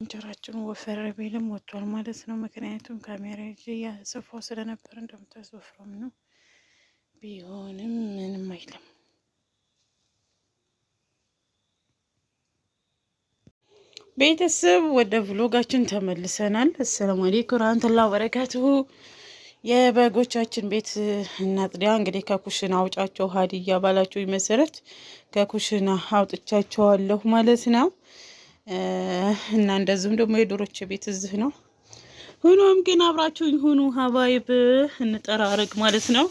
እንጀራችን ወፈር ቢልም ወጥቷል ማለት ነው። ምክንያቱም ካሜራ ይዤ ያሰፋው ስለነበር እንደምታስወፍረም ነው። ቢሆንም ምንም አይልም። ቤተሰብ ወደ ቭሎጋችን ተመልሰናል። አሰላሙ አለይኩም ወራህመቱላሂ ወበረካቱሁ። የበጎቻችን ቤት እናጽዳ። እንግዲህ ከኩሽና አውጫቸው ሀዲያ ባላችሁ መሰረት ከኩሽና አውጥቻቸዋለሁ ማለት ነው። እና እንደዚሁም ደግሞ የዶሮች ቤት እዚህ ነው። ሆኖም ግን አብራችሁኝ ሁኑ ሀባይብ፣ እንጠራረግ ማለት ነው።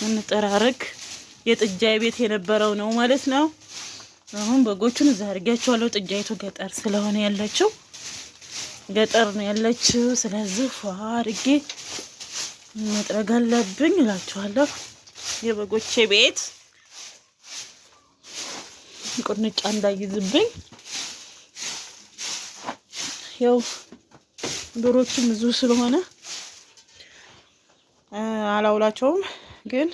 እንጠራረግ። የጥጃ ቤት የነበረው ነው ማለት ነው። አሁን በጎቹን እዛ አድርጊያቸዋለሁ። ጥጃይቱ ገጠር ስለሆነ ያለችው ገጠር ነው ያለችው። ስለዚህ ፏ አድርጌ መጥረግ አለብኝ እላችኋለሁ። የበጎቼ ቤት ቁርንጫ እንዳይዝብኝ። ያው ዶሮቹም ብዙ ስለሆነ አላውላቸውም፣ ግን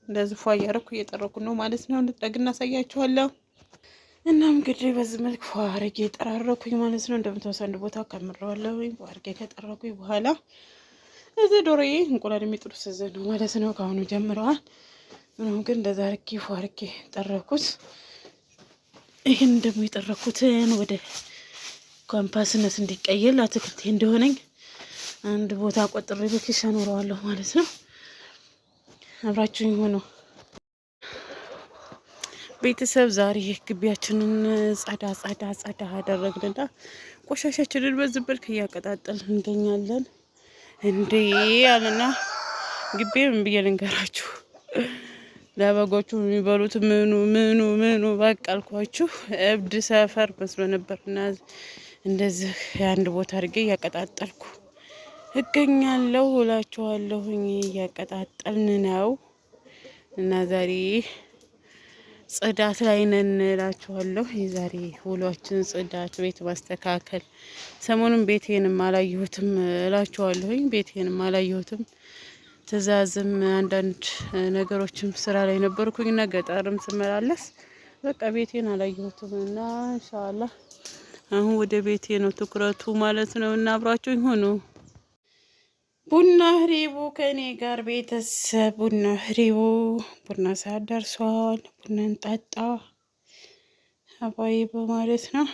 እንደዚህ ፏ እያደረኩ እየጠረኩ ነው ማለት ነው። እንድጠግና አሳያችኋለሁ። እናም እንግዲህ በዚህ መልክ ፏ አድርጌ ጠራረኩኝ ማለት ነው። እንደምትወሰድ ቦታ ከምረዋለሁ። ፏ አድርጌ ከጠረኩኝ በኋላ እዚህ ዶሮዬ እንቁላል የሚጥሉ ስዘን ነው ማለት ነው። ከአሁኑ ጀምረዋል። ምንም ግን እንደዛ አድርጌ ፏ አድርጌ ጠረኩት። ይህን ደግሞ የጠረኩትን ወደ ኮምፓስነት እንዲቀየር አትክልቴ እንደሆነኝ አንድ ቦታ ቆጥሬ በኪሻ ኖረዋለሁ ማለት ነው። አብራችሁኝ ሆኖ ቤተሰብ ዛሬ ግቢያችንን ጸዳ አደረግንና ቆሻሻችንን በዚህ መልክ እያቀጣጠልን እንገኛለን። እንዴ አለና ግቢ ምን ብዬ ልንገራችሁ፣ ለበጎቹ የሚበሉት ምኑ በቃ አልኳችሁ። እብድ ሰፈር መስሎ ነበርና እንደዚህ አንድ ቦታ አድርጌ እያቀጣጠልኩ እገኛለሁ እላችኋለሁኝ። እያቀጣጠልን ነው እና ዛሬ ጽዳት ላይ ነን እላችኋለሁ። የዛሬ ውሏችን ጽዳት፣ ቤት ማስተካከል። ሰሞኑን ቤቴንም አላየሁትም እላችኋለሁኝ። ቤቴንም አላየሁትም። ትእዛዝም አንዳንድ ነገሮችም ስራ ላይ ነበርኩኝ እና ገጠርም ስመላለስ በቃ ቤቴን አላየሁትም እና ኢንሻአላህ አሁን ወደ ቤቴ ነው ትኩረቱ ማለት ነው። እና አብራችሁኝ ሆኑ። ቡና ህሪቡ ከኔ ጋር ቤተሰብ፣ ቡና ህሪቡ። ቡና ሰዓት ደርሷል። ቡና እንጠጣ ሀባይብ ማለት ነው።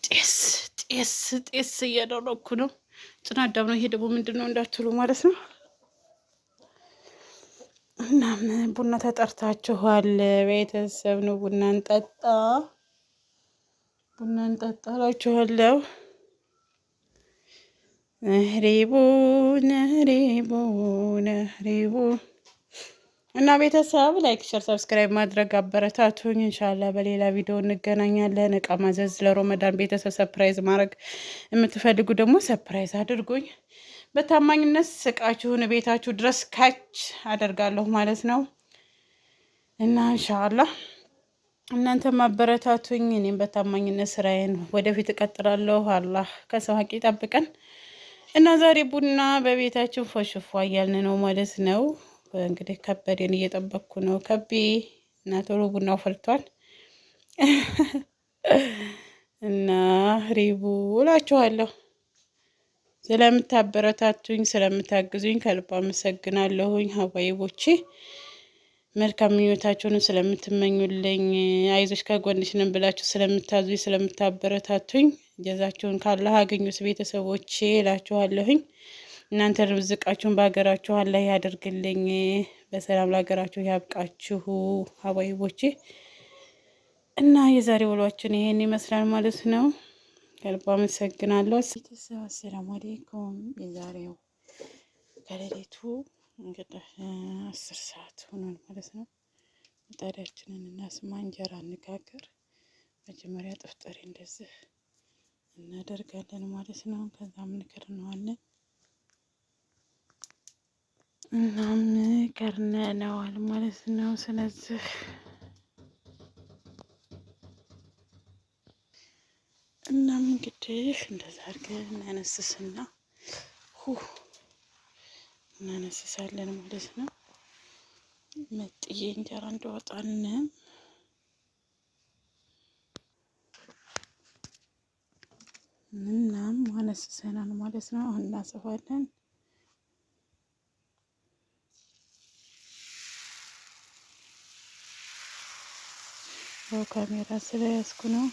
ጤስ እያደረኩ ነው። ጭናዳም ነው ይሄ ደግሞ ምንድን ነው እንዳትሉ ማለት ነው። እናም ቡና ተጠርታችኋል ቤተሰብ ነው። ቡና እንጠጣ እላችኋለሁ። ነህሪቡ እና ቤተሰብ ላይክ፣ ሸር፣ ሰብስክራይብ ማድረግ አበረታቱኝ። ኢንሻአላህ በሌላ ቪዲዮ እንገናኛለን። እቃ ማዘዝ ለሮመዳን ቤተሰብ ሰርፕራይዝ ማድረግ የምትፈልጉ ደግሞ ሰርፕራይዝ አድርጉኝ። በታማኝነት እቃችሁን ቤታችሁ ድረስ ካች አደርጋለሁ ማለት ነው እና ኢንሻአላህ እናንተ ማበረታቱኝ። እኔም በታማኝነት ስራዬን ወደፊት እቀጥላለሁ። አላህ ከሰው ሀቅ ይጠብቀን። እና ዛሬ ቡና በቤታችን ፎሽፏ እያልን ነው ማለት ነው። እንግዲህ ከበዴን እየጠበቅኩ ነው። ከቤ እና ቶሎ ቡናው ፈልቷል እና ሪቡ እላችኋለሁ። ስለምታበረታቱኝ ስለምታግዙኝ ከልብ አመሰግናለሁኝ ሀባይቦቼ። መልካም ምኞታችሁንም ስለምትመኙልኝ፣ አይዞሽ ከጎንሽ ነን ብላችሁ ስለምታዙኝ ስለምታበረታቱኝ ጀዛችሁን ካላህ አገኙት ቤተሰቦቼ እላችኋለሁኝ። እናንተ ርዝቃችሁን በሀገራችሁ አላህ ያደርግልኝ። በሰላም ለሀገራችሁ ያብቃችሁ ሀባይቦቼ። እና የዛሬ ውሏችን ይሄን ይመስላል ማለት ነው። ከልብ አመሰግናለሁ ቤተሰብ። አሰላሙ አለይኩም። የዛሬው ከሌሊቱ እንግዲህ 10 ሰዓት ሆኗል ማለት ነው። ምጣዳችንን እናስማ፣ እንጀራ እንጋገር። መጀመሪያ ጥፍጥሬ እንደዚህ እናደርጋለን ማለት ነው። ከዛም እንከርነዋለን። እናም ከርነነዋል ማለት ነው። ስለዚህ እናም እንግዲህ እንደዛ አድርገን እናነስሳለን ማለት ነው። መጥዬ እንጀራ እንደወጣን እናም አነስሰናል ማለት ነው። አሁን እናሰፋለን። ያው ካሜራ ስለያዝኩ ነው።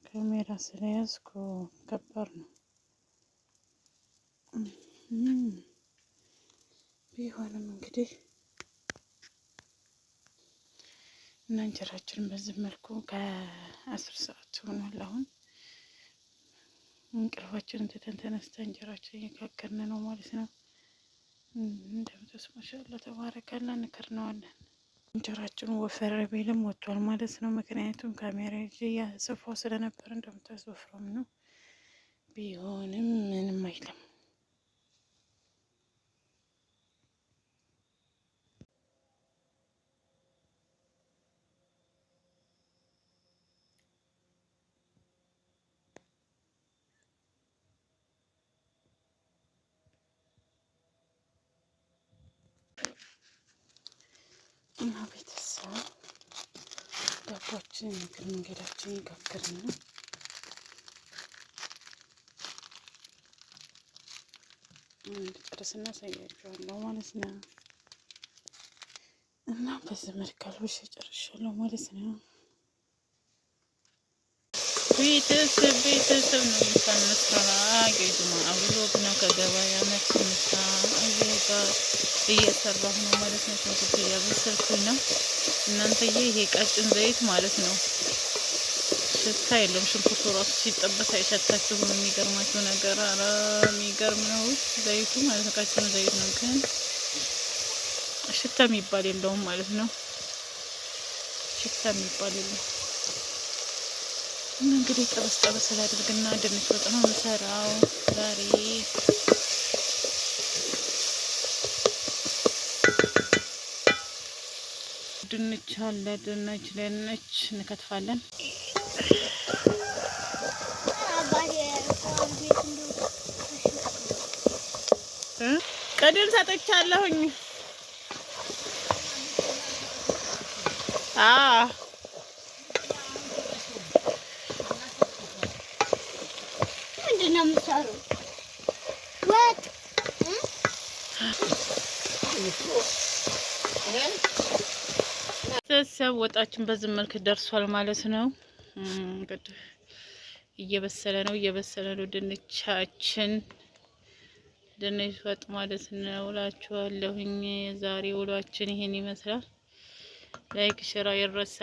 ካሜራ ስለያዝኩ ከባድ ነው። ቢሆንም እንግዲህ እና እንጀራችንን በዚህ መልኩ ከ10 ሰዓት ሆኗል። አሁን እንቅልፋችንን ትተን ተነስተን እንጀራችንን እየጋገርን ነው ማለት ነው። እንደምታስ ማሻአላ ተባረካላ እንከርነዋለን። እንጀራችን ወፈር ቢልም ወጥቷል ማለት ነው። ምክንያቱም ካሜራ ይዤ ያሰፋው ስለነበር እንደምታስ ወፍራም ነው። ቢሆንም ምንም አይልም። እና ቤተሰብ ዳቦችን እግር መንገዳችን ይጋግርና ጨርስና አሳያችኋለሁ ማለት ነው። እና በዚህ መልክ አልብሼ ጨርሻለሁ ማለት ነው። ቤተሰብ ነው ምሳነስራ ጌጅማ አብሎግ ነው ከገበያ መልስ ምሳ እየጋ እየሰራሁ ነው ማለት ነው። ሽንኩርት እያበሰልኩኝ ነው እናንተዬ። ይሄ ቀጭን ዘይት ማለት ነው። ሽታ የለም። ሽንኩርቱ ራሱ ሲጠበስ አይሸታችሁም። የሚገርማችሁ ነገር ኧረ የሚገርም ነው ዘይቱ ማለት ነው። ቀጭን ዘይት ነው ግን ሽታ የሚባል የለውም ማለት ነው። ሽታ የሚባል የለውም። እንግዲህ ጠበስ ስላደርግና ድንች ወጥ ነው የምሰራው ዛሬ። ድንች አለ። ድንች እንከትፋለን። ቅድም ሰጥቻለሁኝ። ምንድን ነው የምትሰሩት? ወጥ ቤተሰብ ወጣችን በዚህ መልክ ደርሷል ማለት ነው። እንግዲህ እየበሰለ ነው ድንቻችን። ድንች ወጥ ማለት ነው እላችኋለሁኝ። ዛሬ ውሏችን ይሄን ይመስላል። ላይክ ሽራ ይረሳ።